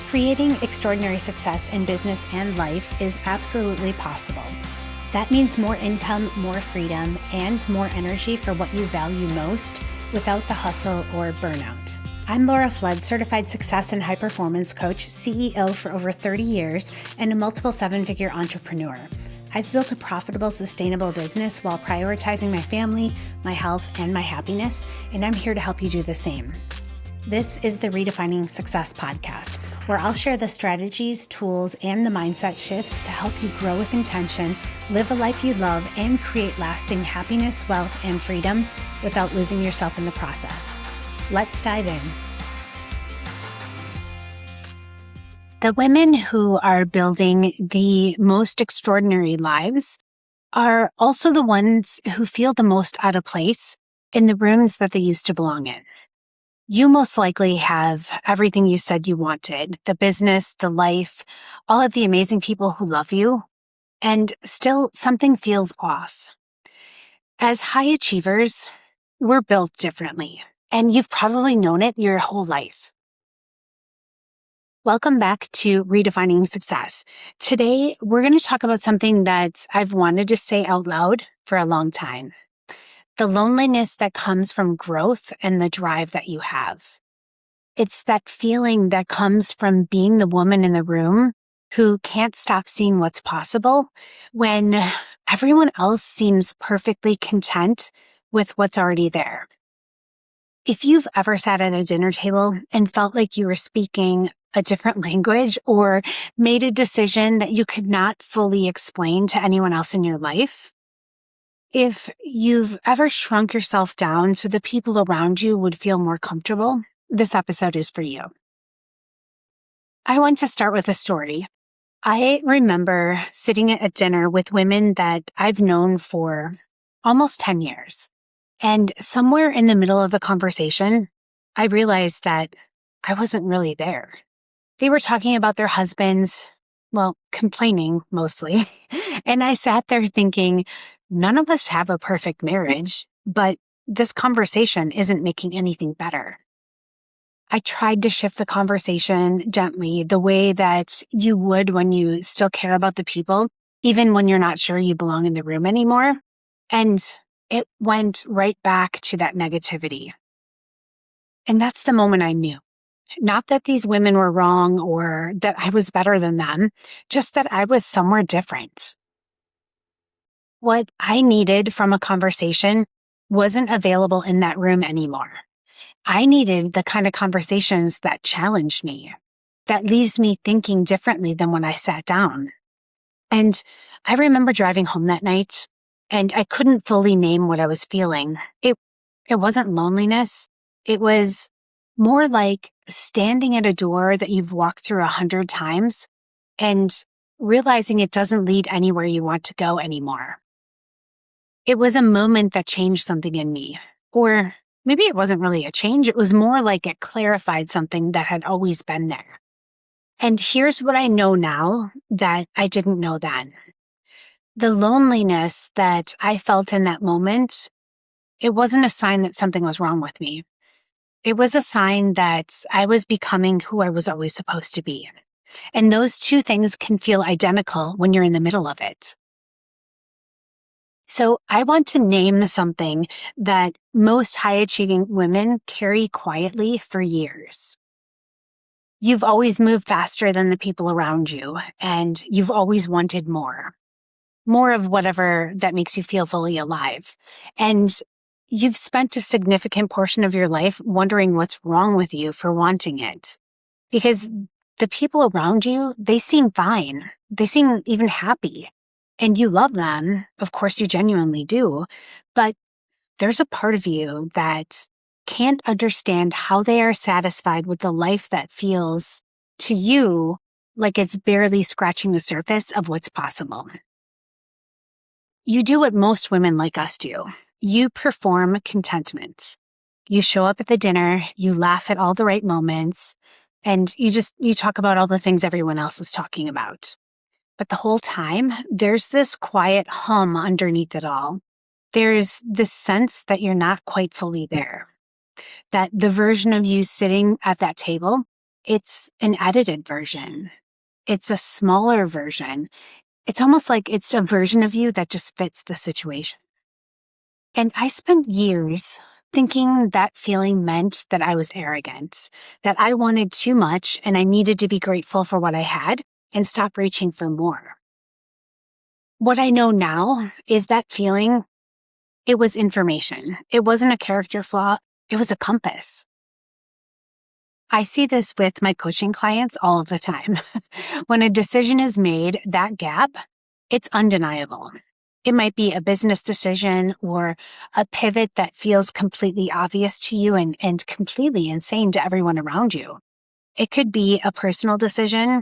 Creating extraordinary success in business and life is absolutely possible. That means more income, more freedom, and more energy for what you value most without the hustle or burnout. I'm Laura Flood, certified success and high performance coach, CEO for over 30 years, and a multiple seven-figure entrepreneur. I've built a profitable, sustainable business while prioritizing my family, my health, and my happiness, and I'm here to help you do the same. This is the Redefining Success Podcast, where I'll share the strategies, tools, and the mindset shifts to help you grow with intention, live a life you love, and create lasting happiness, wealth, and freedom without losing yourself in the process. Let's dive in. The women who are building the most extraordinary lives are also the ones who feel the most out of place in the rooms that they used to belong in. You most likely have everything you said you wanted, the business, the life, all of the amazing people who love you, and still something feels off. As high achievers, we're built differently, and you've probably known it your whole life. Welcome back to Redefining Success. Today, we're going to talk about something that I've wanted to say out loud for a long time. The loneliness that comes from growth and the drive that you have. It's that feeling that comes from being the woman in the room who can't stop seeing what's possible when everyone else seems perfectly content with what's already there. If you've ever sat at a dinner table and felt like you were speaking a different language or made a decision that you could not fully explain to anyone else in your life, if you've ever shrunk yourself down so the people around you would feel more comfortable, this episode is for you. I want to start with a story. I remember sitting at dinner with women that I've known for almost 10 years. And somewhere in the middle of the conversation, I realized that I wasn't really there. They were talking about their husbands, complaining mostly. And I sat there thinking, none of us have a perfect marriage, but this conversation isn't making anything better. I tried to shift the conversation gently, the way that you would when you still care about the people, even when you're not sure you belong in the room anymore. And it went right back to that negativity. And that's the moment I knew. Not that these women were wrong or that I was better than them, just that I was somewhere different. What I needed from a conversation wasn't available in that room anymore. I needed the kind of conversations that challenged me, that leaves me thinking differently than when I sat down. And I remember driving home that night, and I couldn't fully name what I was feeling. It wasn't loneliness. It was more like standing at a door that you've walked through 100 times and realizing it doesn't lead anywhere you want to go anymore. It was a moment that changed something in me. Or maybe it wasn't really a change. It was more like it clarified something that had always been there. And here's what I know now that I didn't know then. The loneliness that I felt in that moment, it wasn't a sign that something was wrong with me. It was a sign that I was becoming who I was always supposed to be. And those two things can feel identical when you're in the middle of it. So I want to name something that most high-achieving women carry quietly for years. You've always moved faster than the people around you, and you've always wanted more. More of whatever that makes you feel fully alive. And you've spent a significant portion of your life wondering what's wrong with you for wanting it. Because the people around you, they seem fine. They seem even happy. And you love them. Of course, you genuinely do. But there's a part of you that can't understand how they are satisfied with the life that feels to you like it's barely scratching the surface of what's possible. You do what most women like us do. You perform contentment. You show up at the dinner, you laugh at all the right moments, and you talk about all the things everyone else is talking about. But the whole time, there's this quiet hum underneath it all. There's this sense that you're not quite fully there. That the version of you sitting at that table it's an edited version. It's a smaller version. It's almost like it's a version of you that just fits the situation. And I spent years thinking that feeling meant that I was arrogant, that I wanted too much and I needed to be grateful for what I had and stop reaching for more. What I know now is that feeling, it was information. It wasn't a character flaw. It was a compass. I see this with my coaching clients all of the time. When a decision is made, that gap, it's undeniable. It might be a business decision or a pivot that feels completely obvious to you and completely insane to everyone around you. It could be a personal decision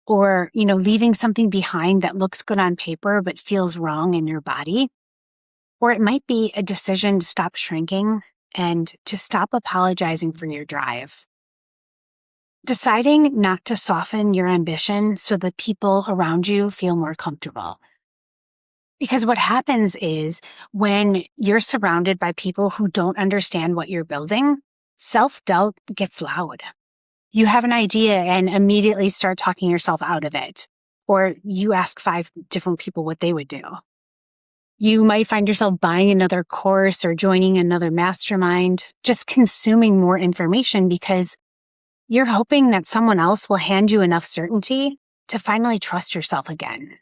or, leaving something behind that looks good on paper but feels wrong in your body. Or it might be a decision to stop shrinking and to stop apologizing for your drive. Deciding not to soften your ambition so the people around you feel more comfortable. Because what happens is when you're surrounded by people who don't understand what you're building, self-doubt gets loud. You have an idea and immediately start talking yourself out of it. Or you ask 5 different people what they would do. You might find yourself buying another course or joining another mastermind, just consuming more information because you're hoping that someone else will hand you enough certainty to finally trust yourself again.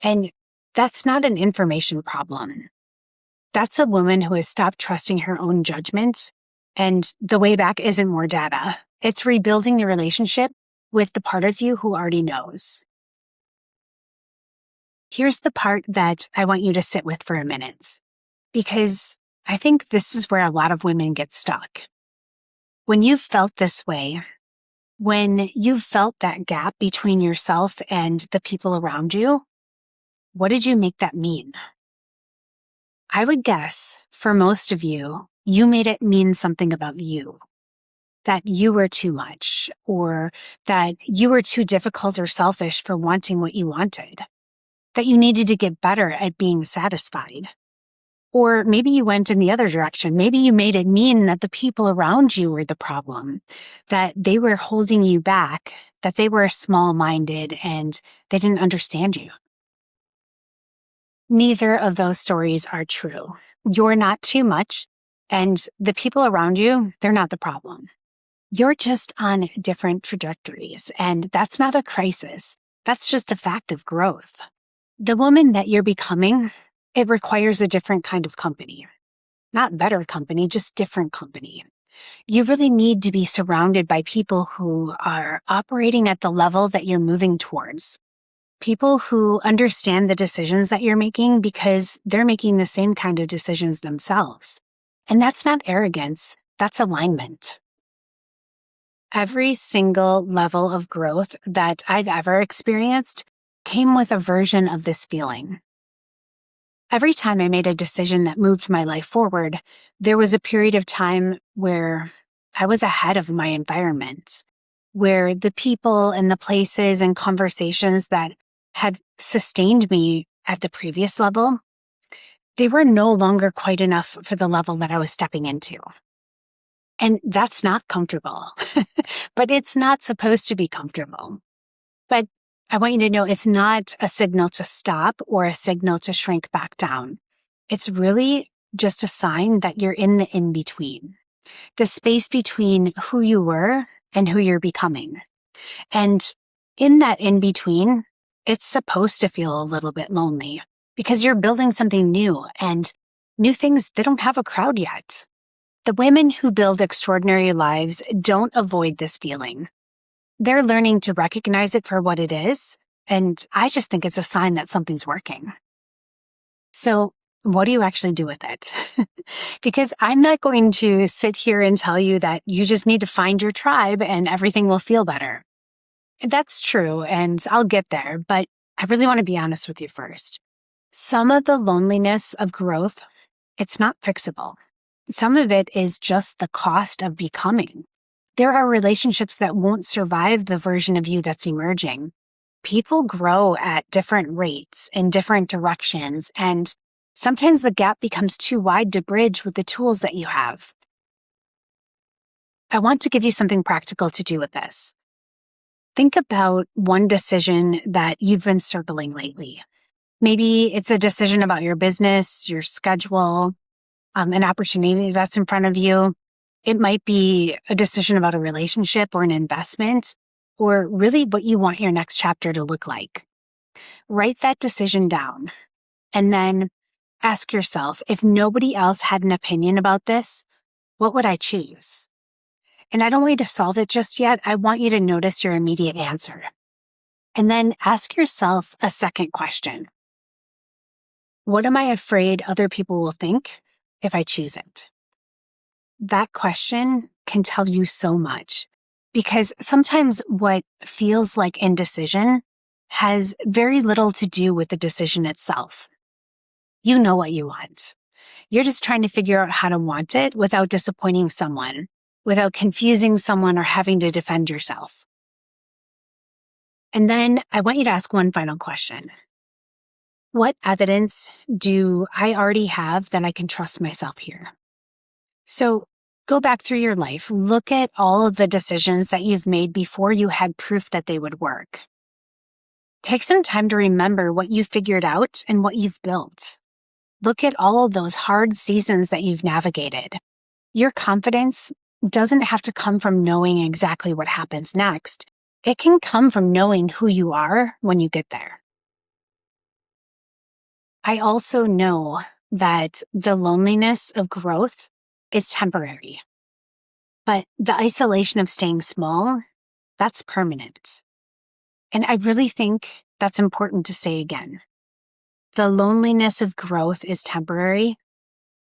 And that's not an information problem. That's a woman who has stopped trusting her own judgments, and the way back isn't more data. It's rebuilding the relationship with the part of you who already knows. Here's the part that I want you to sit with for a minute, because I think this is where a lot of women get stuck. When you've felt this way, when you've felt that gap between yourself and the people around you, what did you make that mean? I would guess for most of you, you made it mean something about you. That you were too much, or that you were too difficult or selfish for wanting what you wanted. That you needed to get better at being satisfied. Or maybe you went in the other direction. Maybe you made it mean that the people around you were the problem, that they were holding you back, that they were small-minded and they didn't understand you. Neither of those stories are true. You're not too much, and the people around you, they're not the problem. You're just on different trajectories, and that's not a crisis. That's just a fact of growth. The woman that you're becoming, it requires a different kind of company. Not better company, just different company. You really need to be surrounded by people who are operating at the level that you're moving towards. People who understand the decisions that you're making because they're making the same kind of decisions themselves. And that's not arrogance, that's alignment. Every single level of growth that I've ever experienced came with a version of this feeling. Every time I made a decision that moved my life forward, there was a period of time where I was ahead of my environment, where the people and the places and conversations that had sustained me at the previous level, they were no longer quite enough for the level that I was stepping into. And that's not comfortable, but it's not supposed to be comfortable. But I want you to know it's not a signal to stop or a signal to shrink back down. It's really just a sign that you're in the in-between, the space between who you were and who you're becoming. And in that in-between, it's supposed to feel a little bit lonely because you're building something new, and new things, they don't have a crowd yet. The women who build extraordinary lives don't avoid this feeling. They're learning to recognize it for what it is, and I just think it's a sign that something's working. So what do you actually do with it? Because I'm not going to sit here and tell you that you just need to find your tribe and everything will feel better. That's true, and I'll get there, but I really want to be honest with you first. Some of the loneliness of growth, it's not fixable. Some of it is just the cost of becoming. There are relationships that won't survive the version of you that's emerging. People grow at different rates in different directions, and sometimes the gap becomes too wide to bridge with the tools that you have. I want to give you something practical to do with this. Think about one decision that you've been circling lately. Maybe it's a decision about your business, your schedule, an opportunity that's in front of you. It might be a decision about a relationship or an investment, or really what you want your next chapter to look like. Write that decision down and then ask yourself, if nobody else had an opinion about this, what would I choose? And I don't want you to solve it just yet. I want you to notice your immediate answer. And then ask yourself a second question. What am I afraid other people will think if I choose it? That question can tell you so much, because sometimes what feels like indecision has very little to do with the decision itself. You know what you want. You're just trying to figure out how to want it without disappointing someone, without confusing someone or having to defend yourself. And then I want you to ask one final question. What evidence do I already have that I can trust myself here? So go back through your life. Look at all of the decisions that you've made before you had proof that they would work. Take some time to remember what you figured out and what you've built. Look at all of those hard seasons that you've navigated. Your confidence doesn't have to come from knowing exactly what happens next. It can come from knowing who you are when you get there. I also know that the loneliness of growth is temporary, but the isolation of staying small, that's permanent. And I really think that's important to say again. The loneliness of growth is temporary,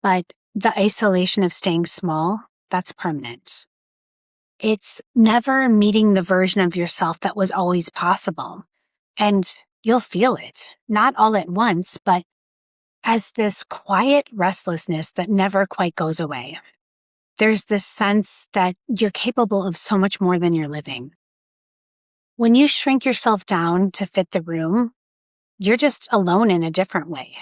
but the isolation of staying small, that's permanent. It's never meeting the version of yourself that was always possible. And you'll feel it, not all at once, but as this quiet restlessness that never quite goes away. There's this sense that you're capable of so much more than you're living. When you shrink yourself down to fit the room, you're just alone in a different way.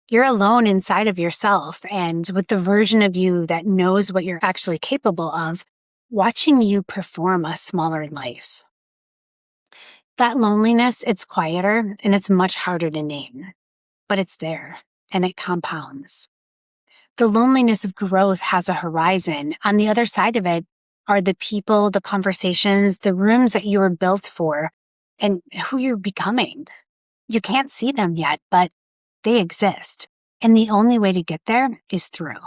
You're alone inside of yourself and with the version of you that knows what you're actually capable of, watching you perform a smaller life. That loneliness, it's quieter and it's much harder to name, but it's there and it compounds. The loneliness of growth has a horizon. On the other side of it are the people, the conversations, the rooms that you were built for, and who you're becoming. You can't see them yet, but they exist. And the only way to get there is through.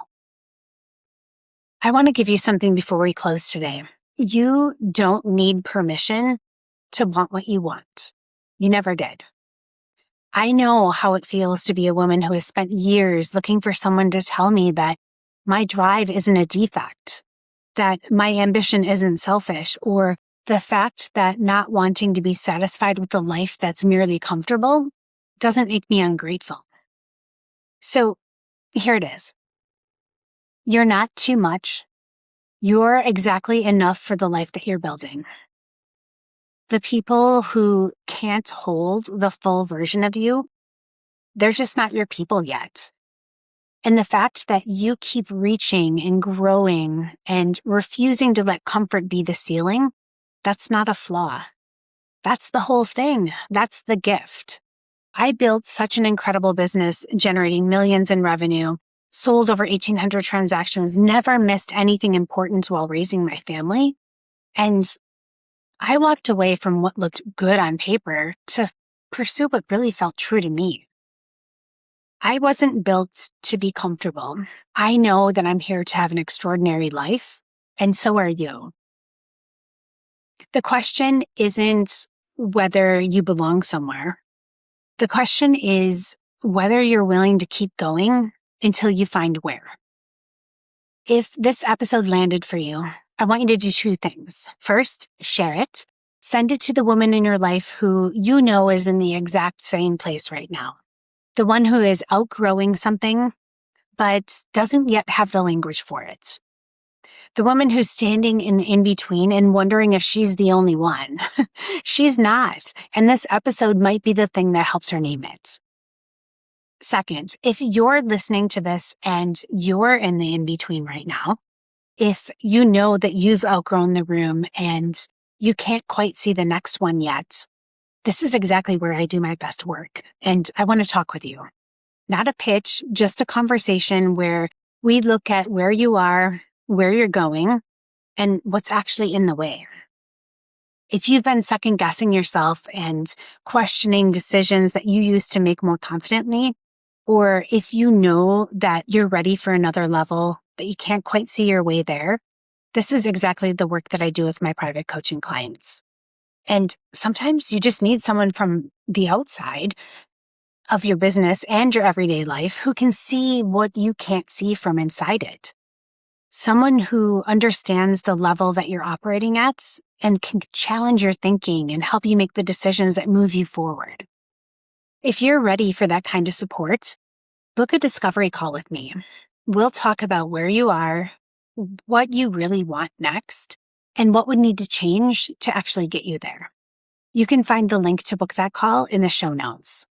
I want to give you something before we close today. You don't need permission to want what you want. You never did. I know how it feels to be a woman who has spent years looking for someone to tell me that my drive isn't a defect, that my ambition isn't selfish, or the fact that not wanting to be satisfied with a life that's merely comfortable doesn't make me ungrateful. So here it is. You're not too much. You're exactly enough for the life that you're building. The people who can't hold the full version of you, they're just not your people yet. And the fact that you keep reaching and growing and refusing to let comfort be the ceiling, that's not a flaw. That's the whole thing. That's the gift. I built such an incredible business, generating millions in revenue, sold over 1,800 transactions, never missed anything important while raising my family. And I walked away from what looked good on paper to pursue what really felt true to me. I wasn't built to be comfortable. I know that I'm here to have an extraordinary life, and so are you. The question isn't whether you belong somewhere. The question is whether you're willing to keep going until you find where. If this episode landed for you, I want you to do two things. First, share it. Send it to the woman in your life who you know is in the exact same place right now. The one who is outgrowing something, but doesn't yet have the language for it. The woman who's standing in the in-between and wondering if she's the only one. She's not, and this episode might be the thing that helps her name it. Second, if you're listening to this and you're in the in-between right now, If you know that you've outgrown the room and you can't quite see the next one yet, this is exactly where I do my best work. And I want to talk with you. Not a pitch, just a conversation where we look at where you are, where you're going, and what's actually in the way. If you've been second guessing yourself and questioning decisions that you used to make more confidently, or if you know that you're ready for another level, but you can't quite see your way there, this is exactly the work that I do with my private coaching clients. And sometimes you just need someone from the outside of your business and your everyday life who can see what you can't see from inside it. Someone who understands the level that you're operating at and can challenge your thinking and help you make the decisions that move you forward. If you're ready for that kind of support, book a discovery call with me. We'll talk about where you are, what you really want next, and what would need to change to actually get you there. You can find the link to book that call in the show notes.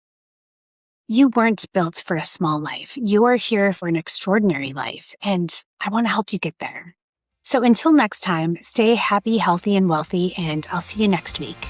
You weren't built for a small life. You are here for an extraordinary life, and I want to help you get there. So until next time, stay happy, healthy, and wealthy, and I'll see you next week.